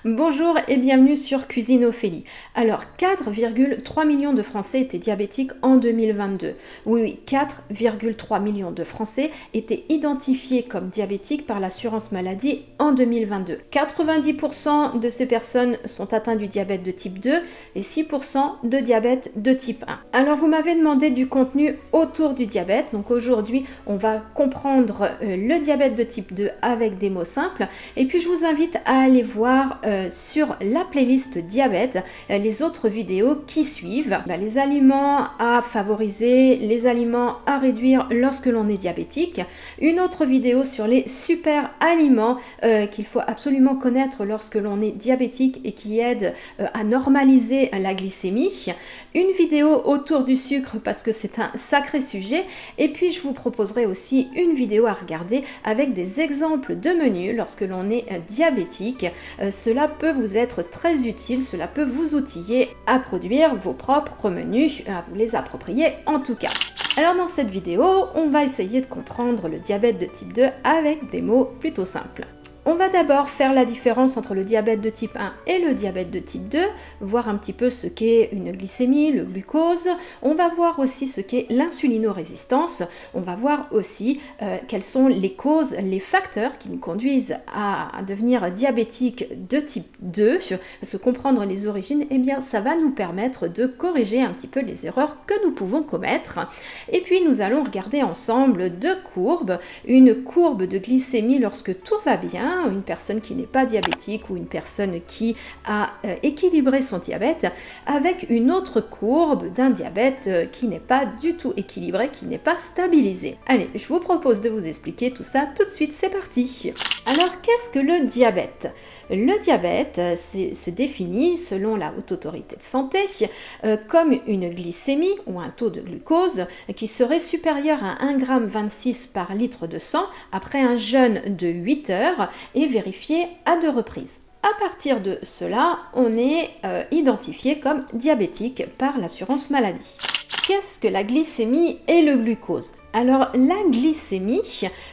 Bonjour et bienvenue sur Cuisine Ophélie. Alors, 4,3 millions de Français étaient diabétiques en 2022. Oui, 4,3 millions de Français étaient identifiés comme diabétiques par l'assurance maladie en 2022. 90% de ces personnes sont atteintes du diabète de type 2 et 6% de diabète de type 1. Alors, vous m'avez demandé du contenu autour du diabète. Donc aujourd'hui, on va comprendre le diabète de type 2 avec des mots simples. Et puis, je vous invite à aller voir sur la playlist diabète les autres vidéos qui suivent, les aliments à favoriser, les aliments à réduire lorsque l'on est diabétique, une autre vidéo sur les super aliments qu'il faut absolument connaître lorsque l'on est diabétique et qui aident à normaliser la glycémie, une vidéo autour du sucre parce que c'est un sacré sujet, et puis je vous proposerai aussi une vidéo à regarder avec des exemples de menus lorsque l'on est diabétique. Cela peut vous être très utile, cela peut vous outiller à produire vos propres menus, à vous les approprier en tout cas. Alors dans cette vidéo, on va essayer de comprendre le diabète de type 2 avec des mots plutôt simples. On va d'abord faire la différence entre le diabète de type 1 et le diabète de type 2, voir un petit peu ce qu'est une glycémie, le glucose. On va voir aussi ce qu'est l'insulinorésistance. On va voir aussi quelles sont les causes, les facteurs qui nous conduisent à devenir diabétique de type 2. Parce que comprendre les origines, eh bien, ça va nous permettre de corriger un petit peu les erreurs que nous pouvons commettre. Et puis, nous allons regarder ensemble deux courbes. Une courbe de glycémie lorsque tout va bien, une personne qui n'est pas diabétique ou une personne qui a équilibré son diabète, avec une autre courbe d'un diabète qui n'est pas du tout équilibré, qui n'est pas stabilisé. Allez, je vous propose de vous expliquer tout ça tout de suite, c'est parti. Alors, qu'est-ce que le diabète ? Le diabète se définit, selon la Haute Autorité de Santé, comme une glycémie ou un taux de glucose qui serait supérieur à 1,26 g par litre de sang après un jeûne de 8 heures et vérifié à 2 reprises. À partir de cela, on est identifié comme diabétique par l'assurance maladie. Qu'est-ce que la glycémie et le glucose ? Alors la glycémie,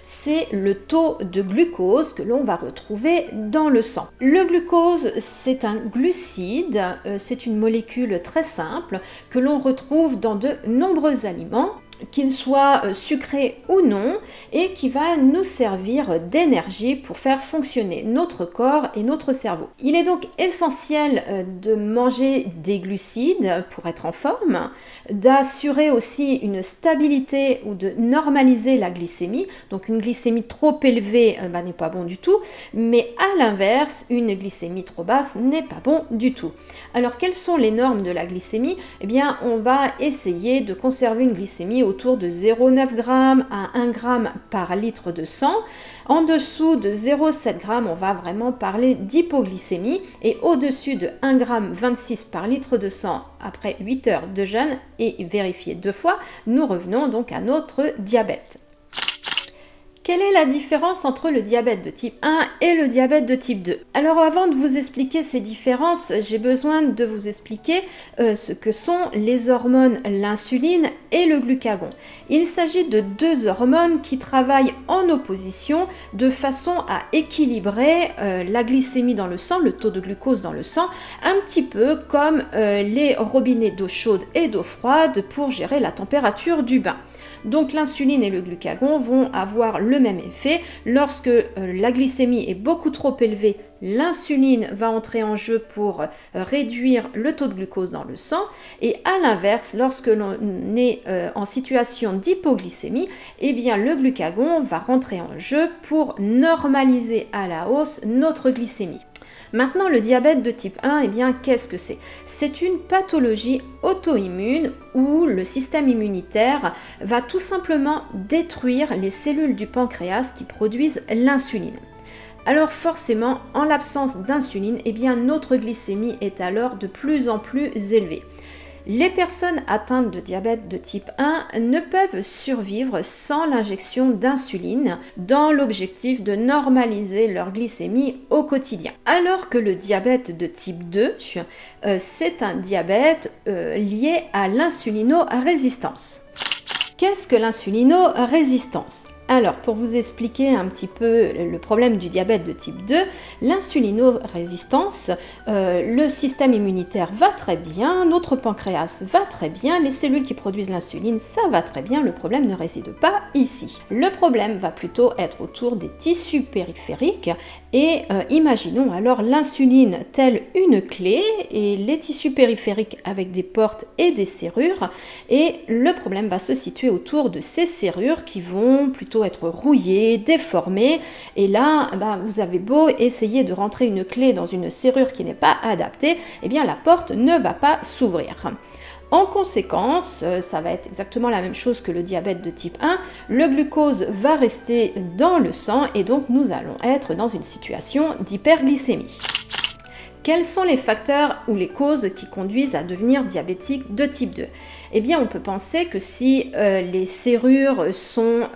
c'est le taux de glucose que l'on va retrouver dans le sang. Le glucose, c'est un glucide, c'est une molécule très simple que l'on retrouve dans de nombreux aliments, qu'il soit sucré ou non, et qui va nous servir d'énergie pour faire fonctionner notre corps et notre cerveau. Il est donc essentiel de manger des glucides pour être en forme, d'assurer aussi une stabilité ou de normaliser la glycémie. Donc une glycémie trop élevée n'est pas bon du tout, mais à l'inverse, une glycémie trop basse n'est pas bon du tout. Alors quelles sont les normes de la glycémie ? Eh bien, on va essayer de conserver une glycémie autour de 0,9 g à 1 g par litre de sang. En dessous de 0,7 g, on va vraiment parler d'hypoglycémie, et au-dessus de 1,26 g par litre de sang après 8 heures de jeûne et vérifié 2 fois, nous revenons donc à notre diabète. Quelle est la différence entre le diabète de type 1 et le diabète de type 2 ? Alors avant de vous expliquer ces différences, j'ai besoin de vous expliquer ce que sont les hormones, l'insuline et le glucagon. Il s'agit de deux hormones qui travaillent en opposition de façon à équilibrer la glycémie dans le sang, le taux de glucose dans le sang, un petit peu comme les robinets d'eau chaude et d'eau froide pour gérer la température du bain. Donc l'insuline et le glucagon vont avoir le même effet. Lorsque la glycémie est beaucoup trop élevée, l'insuline va entrer en jeu pour réduire le taux de glucose dans le sang, et à l'inverse, lorsque l'on est en situation d'hypoglycémie, eh bien le glucagon va rentrer en jeu pour normaliser à la hausse notre glycémie. Maintenant, le diabète de type 1, eh bien, qu'est-ce que c'est ? C'est une pathologie auto-immune où le système immunitaire va tout simplement détruire les cellules du pancréas qui produisent l'insuline. Alors forcément, en l'absence d'insuline, eh bien, notre glycémie est alors de plus en plus élevée. Les personnes atteintes de diabète de type 1 ne peuvent survivre sans l'injection d'insuline dans l'objectif de normaliser leur glycémie au quotidien. Alors que le diabète de type 2, c'est un diabète lié à l'insulinorésistance. Qu'est-ce que l'insulinorésistance ? Alors, pour vous expliquer un petit peu le problème du diabète de type 2, l'insulinorésistance, le système immunitaire va très bien, notre pancréas va très bien, les cellules qui produisent l'insuline, ça va très bien, le problème ne réside pas ici. Le problème va plutôt être autour des tissus périphériques et imaginons alors l'insuline telle une clé et les tissus périphériques avec des portes et des serrures, et le problème va se situer autour de ces serrures qui vont plutôt être rouillées, déformées, et là vous avez beau essayer de rentrer une clé dans une serrure qui n'est pas adaptée, eh bien la porte ne va pas s'ouvrir. En conséquence, ça va être exactement la même chose que le diabète de type 1, le glucose va rester dans le sang et donc nous allons être dans une situation d'hyperglycémie. Quels sont les facteurs ou les causes qui conduisent à devenir diabétique de type 2 ? Eh bien, on peut penser que si les serrures sont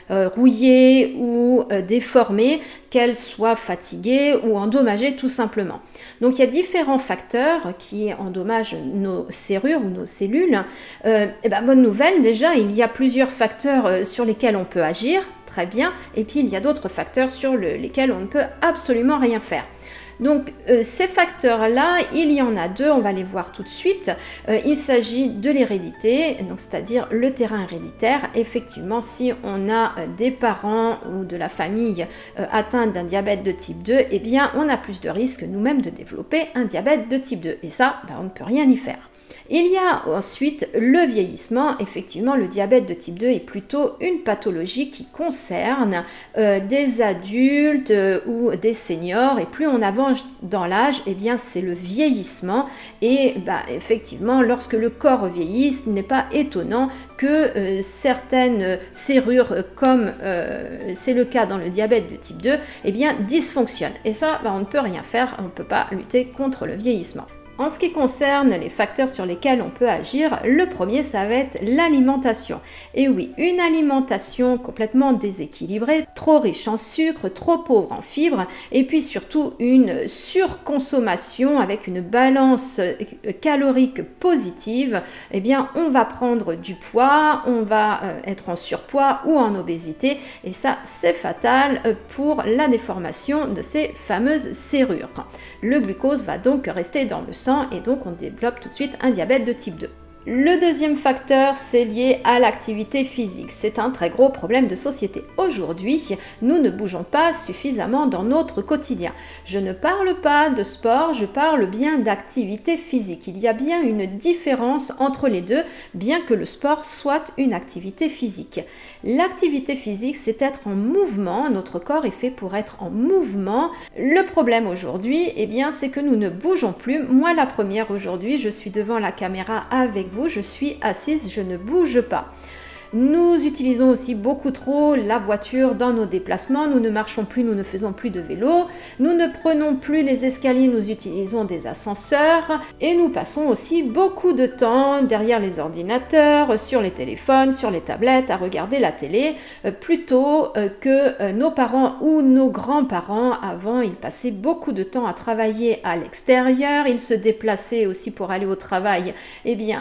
rouillées ou déformées, qu'elles soient fatiguées ou endommagées tout simplement. Donc, il y a différents facteurs qui endommagent nos serrures ou nos cellules. Bonne nouvelle, déjà, il y a plusieurs facteurs sur lesquels on peut agir, très bien, et puis il y a d'autres facteurs sur lesquels on ne peut absolument rien faire. Donc ces facteurs-là, il y en a deux, on va les voir tout de suite. Il s'agit de l'hérédité, donc c'est-à-dire le terrain héréditaire. Effectivement, si on a des parents ou de la famille atteints d'un diabète de type 2, eh bien on a plus de risques nous-mêmes de développer un diabète de type 2. Et ça, on ne peut rien y faire. Il y a ensuite le vieillissement. Effectivement, le diabète de type 2 est plutôt une pathologie qui concerne des adultes ou des seniors. Et plus on avance dans l'âge, eh bien c'est le vieillissement. Et effectivement, lorsque le corps vieillit, ce n'est pas étonnant que certaines serrures, comme c'est le cas dans le diabète de type 2, eh bien dysfonctionnent. Et ça, on ne peut rien faire, on ne peut pas lutter contre le vieillissement. En ce qui concerne les facteurs sur lesquels on peut agir, le premier, ça va être l'alimentation. Et oui, une alimentation complètement déséquilibrée, trop riche en sucre, trop pauvre en fibres, et puis surtout une surconsommation avec une balance calorique positive, eh bien on va prendre du poids, on va être en surpoids ou en obésité, et ça c'est fatal pour la déformation de ces fameuses serrures. Le glucose va donc rester dans le sang et donc on développe tout de suite un diabète de type 2. Le deuxième facteur, c'est lié à l'activité physique. C'est un très gros problème de société. Aujourd'hui, nous ne bougeons pas suffisamment dans notre quotidien. Je ne parle pas de sport, je parle bien d'activité physique. Il y a bien une différence entre les deux, bien que le sport soit une activité physique. L'activité physique, c'est être en mouvement. Notre corps est fait pour être en mouvement. Le problème aujourd'hui, eh bien, c'est que nous ne bougeons plus. Moi, la première aujourd'hui, je suis devant la caméra avec vous, je suis assise, je ne bouge pas. Nous utilisons aussi beaucoup trop la voiture dans nos déplacements, nous ne marchons plus, nous ne faisons plus de vélo, nous ne prenons plus les escaliers, nous utilisons des ascenseurs et nous passons aussi beaucoup de temps derrière les ordinateurs, sur les téléphones, sur les tablettes, à regarder la télé, plutôt que nos parents ou nos grands-parents. Avant, ils passaient beaucoup de temps à travailler à l'extérieur, ils se déplaçaient aussi pour aller au travail,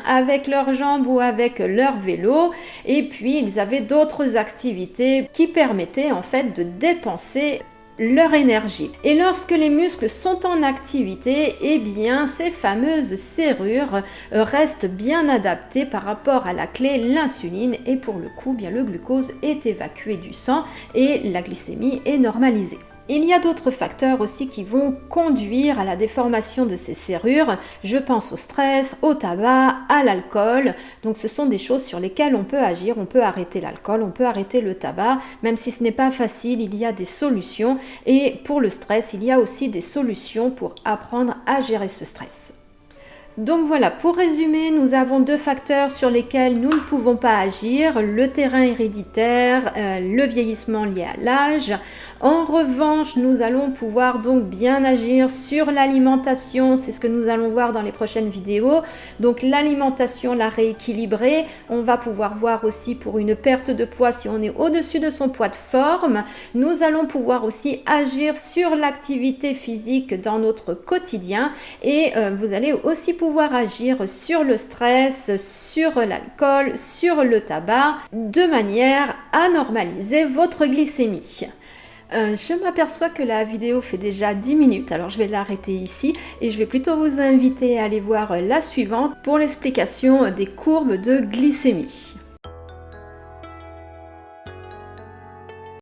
avec leurs jambes ou avec leur vélo. Et puis, ils avaient d'autres activités qui permettaient en fait de dépenser leur énergie. Et lorsque les muscles sont en activité, eh bien, ces fameuses serrures restent bien adaptées par rapport à la clé, l'insuline, et pour le coup, bien, le glucose est évacué du sang et la glycémie est normalisée. Il y a d'autres facteurs aussi qui vont conduire à la déformation de ces serrures. Je pense au stress, au tabac, à l'alcool. Donc ce sont des choses sur lesquelles on peut agir. On peut arrêter l'alcool, on peut arrêter le tabac. Même si ce n'est pas facile, il y a des solutions. Et pour le stress, il y a aussi des solutions pour apprendre à gérer ce stress. Donc voilà, pour résumer, nous avons deux facteurs sur lesquels nous ne pouvons pas agir, le terrain héréditaire, le vieillissement lié à l'âge. En revanche, nous allons pouvoir donc bien agir sur l'alimentation, c'est ce que nous allons voir dans les prochaines vidéos. Donc l'alimentation, la rééquilibrer, on va pouvoir voir aussi pour une perte de poids si on est au-dessus de son poids de forme. Nous allons pouvoir aussi agir sur l'activité physique dans notre quotidien et vous allez aussi pouvoir pouvoir agir sur le stress, sur l'alcool, sur le tabac, de manière à normaliser votre glycémie. Je m'aperçois que la vidéo fait déjà 10 minutes, alors je vais l'arrêter ici et je vais plutôt vous inviter à aller voir la suivante pour l'explication des courbes de glycémie.